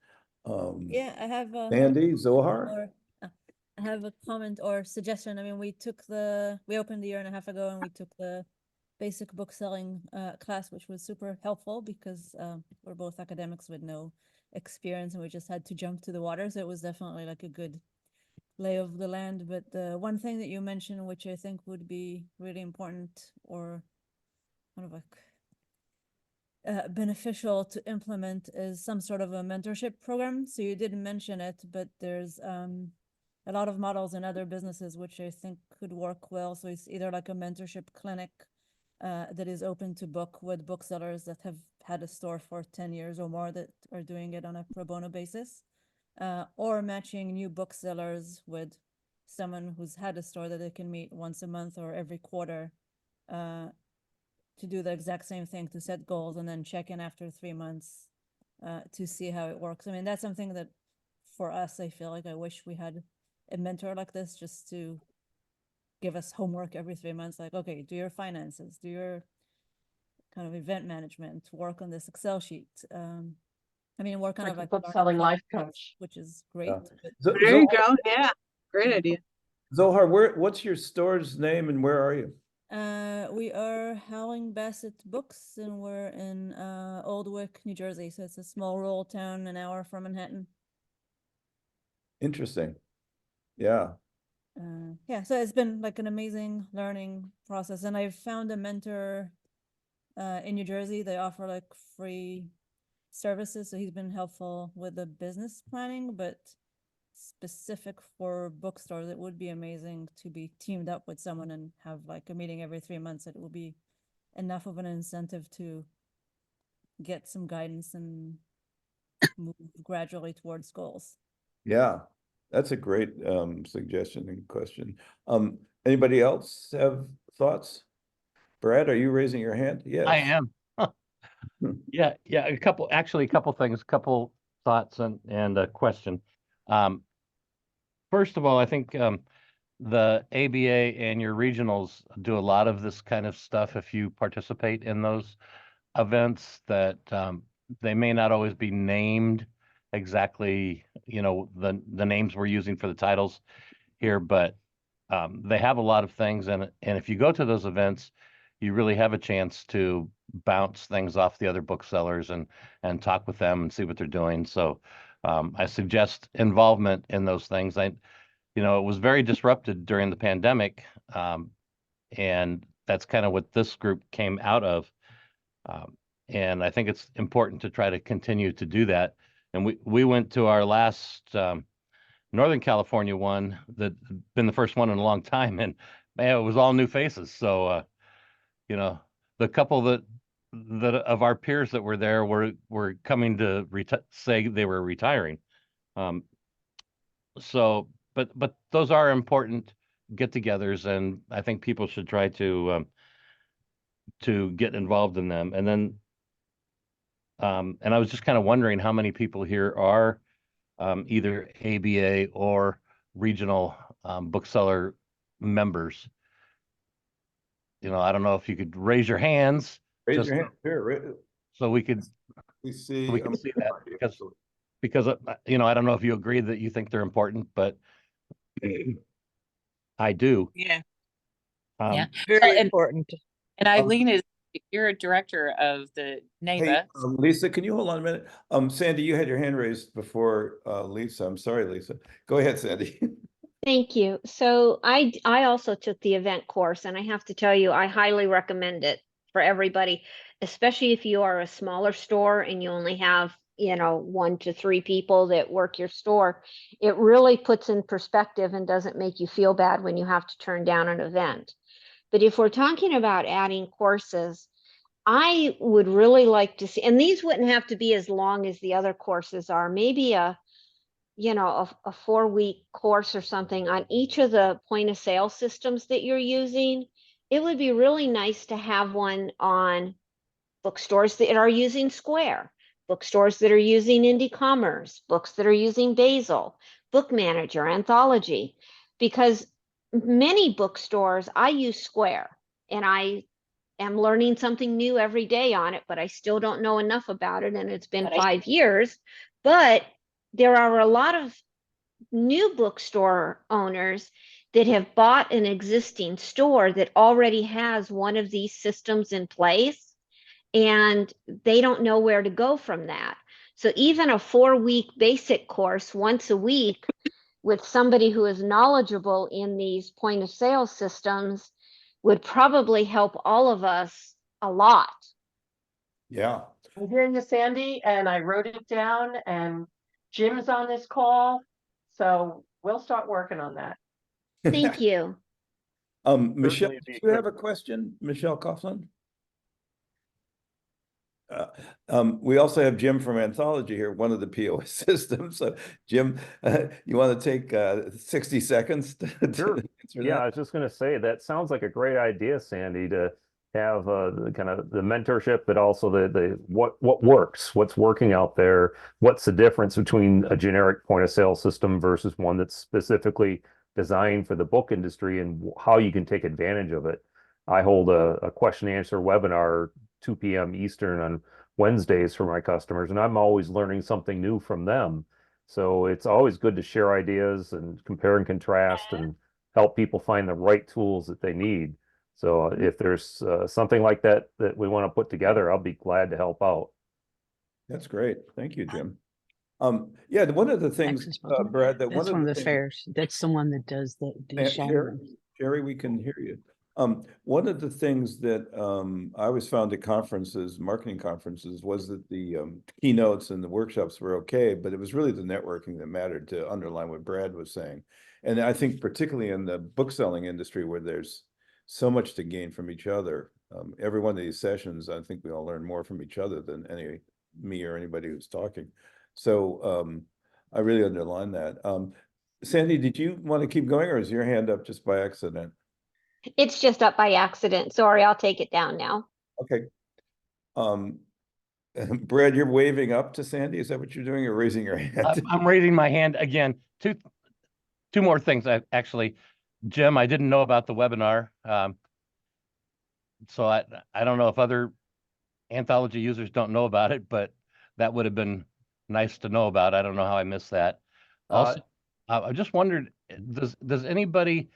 Yeah, I have Sandy, Zohar? or I have a comment or suggestion. I mean, we opened a year and a half ago, and we took the basic book selling class, which was super helpful because we're both academics with no experience, and we just had to jump to the water. So it was definitely like a good lay of the land. But the one thing that you mentioned, which I think would be really important or kind of like beneficial to implement, is some sort of a mentorship program. So you didn't mention it, but there's a lot of models in other businesses which I think could work well. So it's either like a mentorship clinic that is open to book with booksellers that have had a store for 10 years or more that are doing it on a pro bono basis, or matching new booksellers with someone who's had a store that they can meet once a month or every quarter to do the exact same thing, to set goals and then check in after 3 months to see how it works. I mean, that's something that for us, I feel like I wish we had a mentor like this, just to give us homework every 3 months, like, okay, do your finances, do your kind of event management, work on this Excel sheet. I mean, we're kind of like book selling life coach, which is great. Yeah. But There you go. Yeah, great idea. Zohar, what's your store's name and where are you? we are Howling Bassett Books, and we're in Old Wick, New Jersey. So it's a small rural town, an hour from Manhattan. Interesting. Yeah. Yeah, so it's been like an amazing learning process, and I've found a mentor in New Jersey. They offer like free services, so he's been helpful with the business planning, but specific for bookstores, it would be amazing to be teamed up with someone and have like a meeting every 3 months. It will be enough of an incentive to get some guidance and move gradually towards goals. Yeah, that's a great suggestion and question. Anybody else have thoughts? Brad, are you raising your hand? Yes. I am. Yeah, a couple things, couple thoughts and a question. First of all, I think the ABA and your regionals do a lot of this kind of stuff. If you participate in those events, that they may not always be named exactly, the names we're using for the titles here, but they have a lot of things, and if you go to those events, you really have a chance to bounce things off the other booksellers and talk with them and see what they're doing. So I suggest involvement in those things. It was very disrupted during the pandemic, and that's kind of what this group came out of. And I think it's important to try to continue to do that. And we went to our last Northern California one, that been the first one in a long time, and man, it was all new faces. So the couple that of our peers that were there were coming to say they were retiring. So but those are important get-togethers, and I think people should try to get involved in them. And then, and I was just kind of wondering how many people here are either ABA or regional bookseller members. You know, I don't know if you could raise your hands. Raise just your hand. Here, so we could we see. see that, because you know, I don't know if you agree that you think they're important, but I do. Yeah. Um, Yeah. Very Well, and important. Ilene is, you're a director of the Hey, NABA. Lisa, can you hold on a minute? Sandy, you had your hand raised before Lisa. I'm sorry, Lisa. Go ahead, Sandy. Thank you. So I also took the event course, and I have to tell you, I highly recommend it for everybody, especially if you are a smaller store and you only have, 1 to 3 people that work your store. It really puts in perspective and doesn't make you feel bad when you have to turn down an event. But if we're talking about adding courses, I would really like to see, and these wouldn't have to be as long as the other courses are, maybe a 4-week course or something on each of the point of sale systems that you're using. It would be really nice to have one on bookstores that are using Square, bookstores that are using Indie Commerce, books that are using Basil, Book Manager, Anthology, because many bookstores, I use Square, and I am learning something new every day on it, but I still don't know enough about it, and it's been 5 years. But there are a lot of new bookstore owners that have bought an existing store that already has one of these systems in place, and they don't know where to go from that. So even a 4-week basic course once a week with somebody who is knowledgeable in these point of sale systems would probably help all of us a lot. Yeah. I'm hearing you, Sandy, and I wrote it down, and Jim's on this call, so we'll start working on that. Thank you. Michelle, Certainly do be you have a question? Michelle Coughlin? We also have Jim from Anthology here, one of the POS systems. So Jim, you want to take 60 seconds? Sure. answer Yeah, that? I was just going to say that sounds like a great idea, Sandy, to have the kind of the mentorship, but also the what works, what's working out there, what's the difference between a generic point of sale system versus one that's specifically designed for the book industry, and how you can take advantage of it. I hold a question and answer webinar 2 p.m. Eastern on Wednesdays for my customers, and I'm always learning something new from them. So it's always good to share ideas and compare and contrast and help people find the right tools that they need. So if there's something like that that we want to put together, I'll be glad to help out. That's great. Thank you, Jim. Yeah, one of the things, Brad, that That's one of the the things, fairs. That's the one that does the Sherry, we can hear you. One of the things that I always found at conferences, marketing conferences, was that the keynotes and the workshops were okay, but it was really the networking that mattered, to underline what Brad was saying. And I think particularly in the book selling industry, where there's so much to gain from each other, every one of these sessions, I think we all learn more from each other than me or anybody who's talking. So I really underline that. Sandy, did you want to keep going, or is your hand up just by accident? It's just up by accident. Sorry, I'll take it down now. Okay. Brad, you're waving up to Sandy. Is that what you're doing, or raising your hand? I'm raising my hand again. Two more things. Actually, Jim, I didn't know about the webinar. So I don't know if other Anthology users don't know about it, but that would have been nice to know about. I don't know how I missed that. Also, I just wondered, does anybody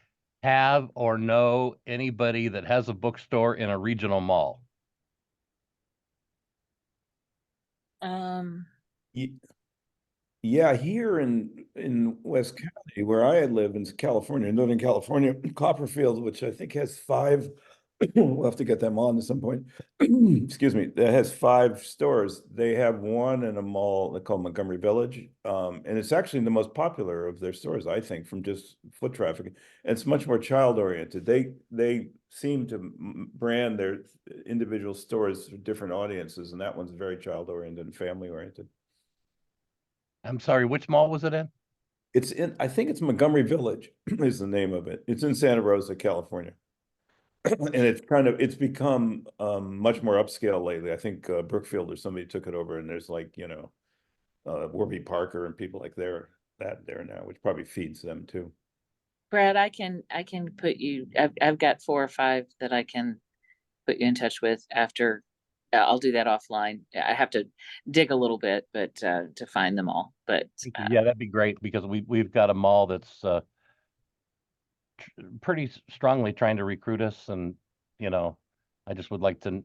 have or know anybody that has a bookstore in a regional mall? Yeah, here in West County, where I live in California, Northern California, Copperfield, which I think has 5, we'll have to get them on at some point. Excuse me, that has 5 stores. They have one in a mall they call Montgomery Village. And it's actually the most popular of their stores, I think, from just foot traffic. And it's much more child oriented. They seem to brand their individual stores for different audiences, and that one's very child oriented and family oriented. I'm sorry, which mall was it in? It's in, I think it's Montgomery Village is the name of it. It's in Santa Rosa, California. And it's become much more upscale lately. I think Brookfield or somebody took it over, and there's like, you know, Warby Parker and people like there now, which probably feeds them too. Brad, I can put you, I've got 4 or 5 that I can put you in touch with after. I'll do that offline. I have to dig a little bit, but to find them all. But Yeah, that'd be great, because we've got a mall that's pretty strongly trying to recruit us, and you know, I just would like to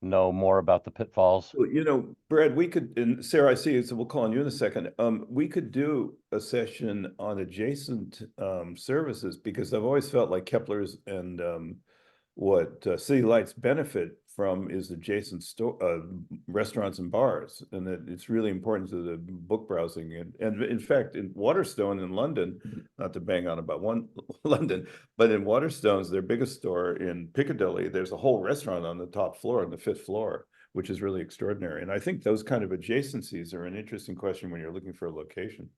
know more about the pitfalls. Well, you know, Brad, we could, and Sarah, I see you, so we'll call on you in a second. We could do a session on adjacent services, because I've always felt like Kepler's and what City Lights benefit from is adjacent restaurants and bars, and that it's really important to the book browsing. And in fact, in Waterstone in London, not to bang on about London, but in Waterstone's, their biggest store in Piccadilly, there's a whole restaurant on the top floor, on the 5th floor, which is really extraordinary. And I think those kind of adjacencies are an interesting question when you're looking for a location.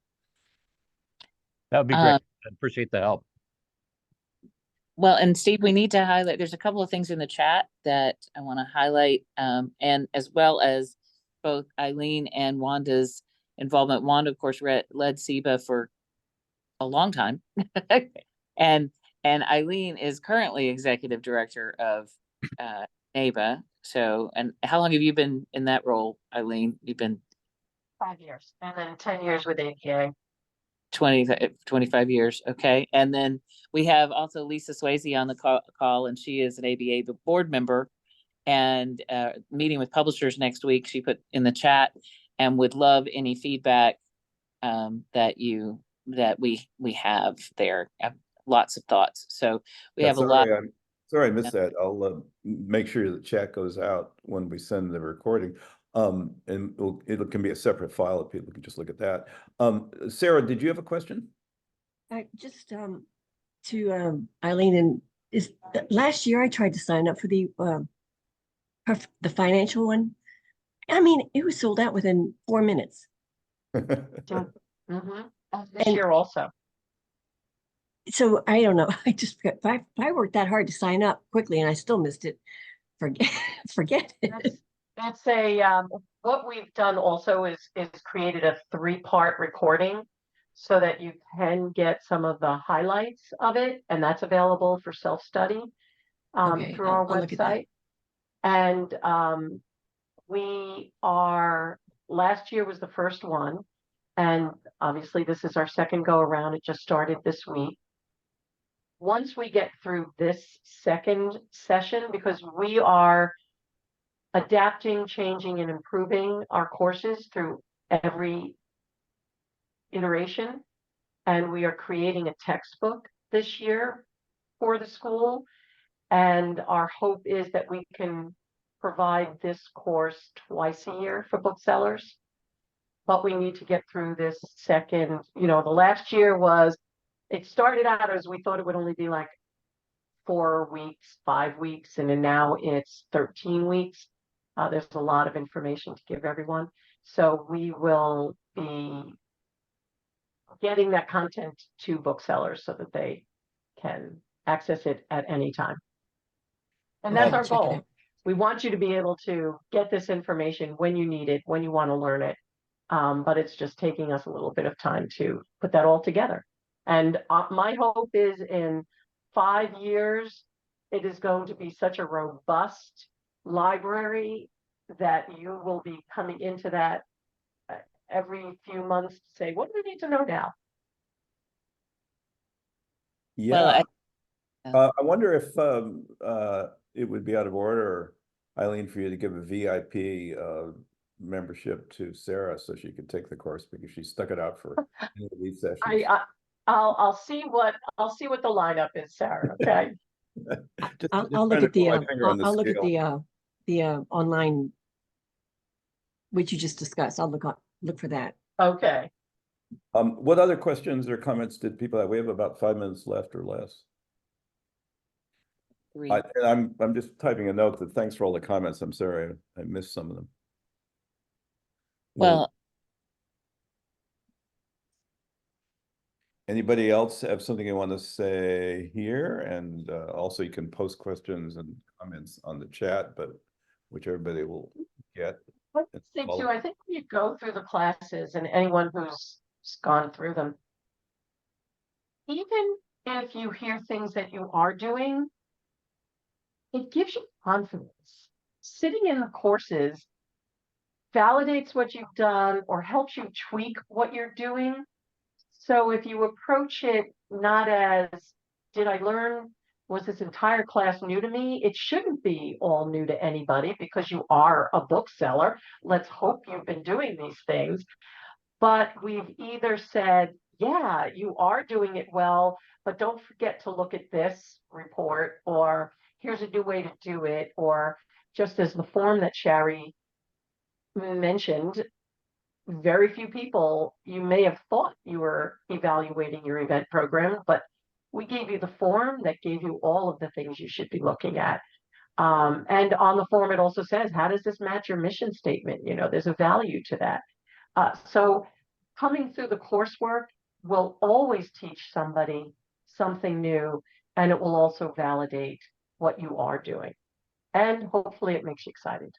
That would be great. I appreciate the help. well, and Steve, we need to highlight, there's a couple of things in the chat that I want to highlight, and as well as both Ilene and Wanda's involvement. Wanda, of course, led SEBA for a long time. And Ilene is currently executive director of NABA. So, and how long have you been in that role, Ilene? You've been 5 years, and then 10 years with APA. 25 years. Okay. And then we have also Lisa Swayze on the call, and she is an ABA board member, and meeting with publishers next week. She put in the chat, and would love any feedback that we have there. I have lots of thoughts. So we have a lot. Sorry, I missed that. I'll make sure the chat goes out when we send the recording. And it can be a separate file if people can just look at that. Sarah, did you have a question? Just to Ilene, and last year I tried to sign up for the financial one. I mean, it was sold out within 4 minutes. This year also. So I don't know. I worked that hard to sign up quickly, and I still missed it. Forget it. That's what we've done also is created a 3-part recording so that you can get some of the highlights of it, and that's available for self-study through our website. And last year was the first one, and obviously this is our second go around. It just started this week. Once we get through this second session, because we are adapting, changing, and improving our courses through every iteration. And we are creating a textbook this year for the school. And our hope is that we can provide this course twice a year for booksellers. But we need to get through this second, the last year it started out as we thought it would only be like 4 weeks, 5 weeks, and then now it's 13 weeks. There's a lot of information to give everyone. So we will be getting that content to booksellers so that they can access it at any time. And that's our goal. We want you to be able to get this information when you need it, when you want to learn it. But it's just taking us a little bit of time to put that all together. And my hope is in 5 years, it is going to be such a robust library that you will be coming into that every few months to say, what do we need to know now? Yeah. I wonder if it would be out of order, Ilene, for you to give a VIP membership to Sarah so she could take the course, because she stuck it out for any of these sessions. I'll see what the lineup is, Sarah. Okay. I'll look at the online, which you just discussed. I'll look for that. Okay. What other questions or comments did people have? We have about 5 minutes left or less. I'm just typing a note that thanks for all the comments. I'm sorry I missed some of them. Well, Anybody else have something you want to say here? And also you can post questions and comments on the chat, but which everybody will get. I think too, I think when you go through the classes and anyone who's gone through them, even if you hear things that you are doing, it gives you confidence. Sitting in the courses validates what you've done or helps you tweak what you're doing. So if you approach it not as, did I learn, was this entire class new to me? It shouldn't be all new to anybody because you are a bookseller. Let's hope you've been doing these things. But we've either said, yeah, you are doing it well, but don't forget to look at this report, or here's a new way to do it, or just as the form that Shari mentioned, very few people, you may have thought you were evaluating your event program, but we gave you the form that gave you all of the things you should be looking at. And on the form, it also says, how does this match your mission statement? You know, there's a value to that. So coming through the coursework will always teach somebody something new, and it will also validate what you are doing. And hopefully it makes you excited.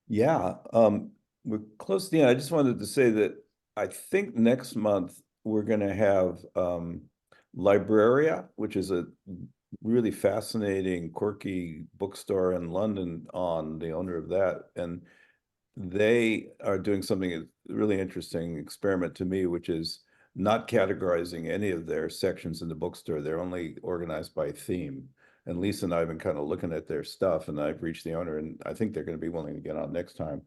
Yeah, we're close to the end. I just wanted to say that I think next month we're going to have Libraria, which is a really fascinating, quirky bookstore in London, on the owner of that. And they are doing something really interesting experiment to me, which is not categorizing any of their sections in the bookstore. They're only organized by theme. And Lisa and I have been kind of looking at their stuff, and I've reached the owner, and I think they're going to be willing to get on next time.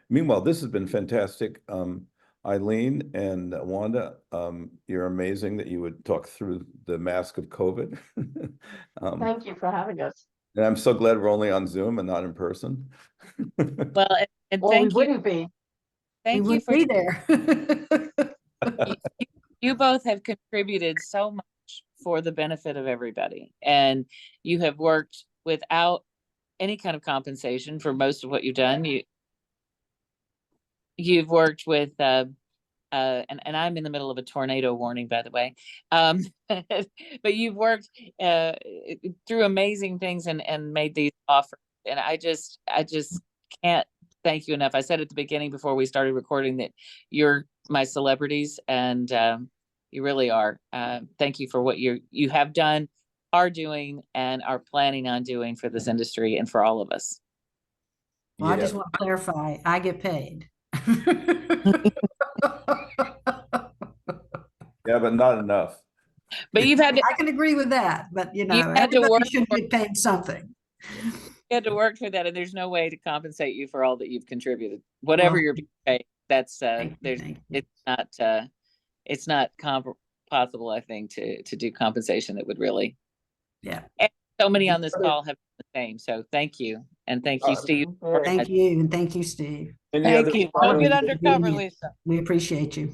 Meanwhile, this has been fantastic. Ilene and Wanda, you're amazing that you would talk through the mask of COVID. Thank you for having us. And I'm so glad we're only on Zoom and not in person. Well, and Well, thank we you. wouldn't be. Thank We you wouldn't for be there. you both have contributed so much for the benefit of everybody, and you have worked without any kind of compensation for most of what you've done. You've worked with and I'm in the middle of a tornado warning, by the way. But you've worked through amazing things and made these offers, and I just can't thank you enough. I said at the beginning before we started recording that you're my celebrities, and you really are. Thank you for what you have done, are doing, and are planning on doing for this industry and for all of us. Well, I just want to clarify, I get paid. Yeah, but not enough. But you've had to, I can agree with that, but you know, had to everybody work should get paid something. you had to work for that, and there's no way to compensate you for all that you've contributed. Whatever you're being paid, that's it's not possible, I think, to do compensation that would really. Yeah. And so many on this call have the same. So thank you. And thank you, Steve. Thank you. And thank you, Steve. Thank you. Don't get undercover, Lisa. We appreciate you.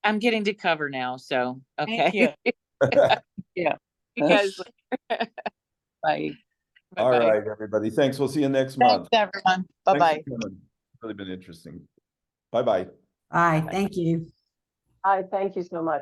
I'm getting to cover now. So, okay. Thank you. Yeah. You guys. Bye. All right, everybody. Thanks. We'll see you next month. Thanks, everyone. Bye-bye. It's really been interesting. Bye-bye. Bye. Thank you. Hi, thank you so much.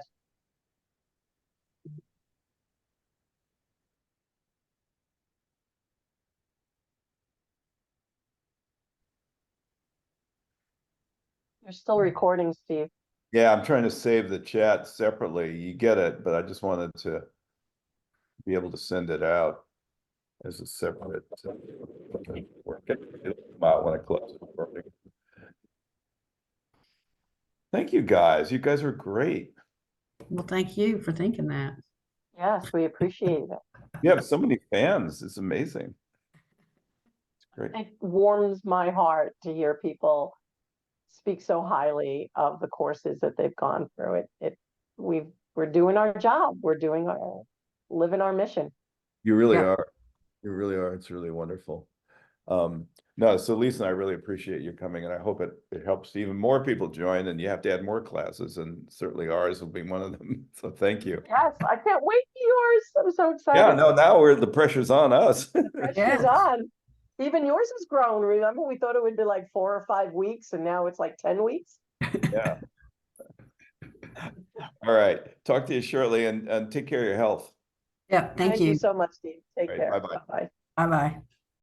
You're still recording, Steve. Yeah, I'm trying to save the chat separately. You get it, but I just wanted to be able to send it out as a separate work. It'll come out when I close it. Thank you, guys. You guys are great. Well, thank you for thinking that. Yes, we appreciate it. You have so many fans. It's amazing. It's great. It warms my heart to hear people speak so highly of the courses that they've gone through. We're doing our job. We're living our mission. You really are. You really are. It's really wonderful. No, so Lisa and I really appreciate you coming, and I hope it helps even more people join, and you have to add more classes, and certainly ours will be one of them. So thank you. Yes, I can't wait for yours. I'm so excited. Yeah, no, now the pressure's on us. Pressure's on. Even yours has grown. Remember, we thought it would be like 4 or 5 weeks, and now it's like 10 weeks. Yeah. All right. Talk to you shortly and take care of your health. Yeah, thank you. so much, Steve. Take All right, care. bye-bye. Bye-bye. Bye-bye.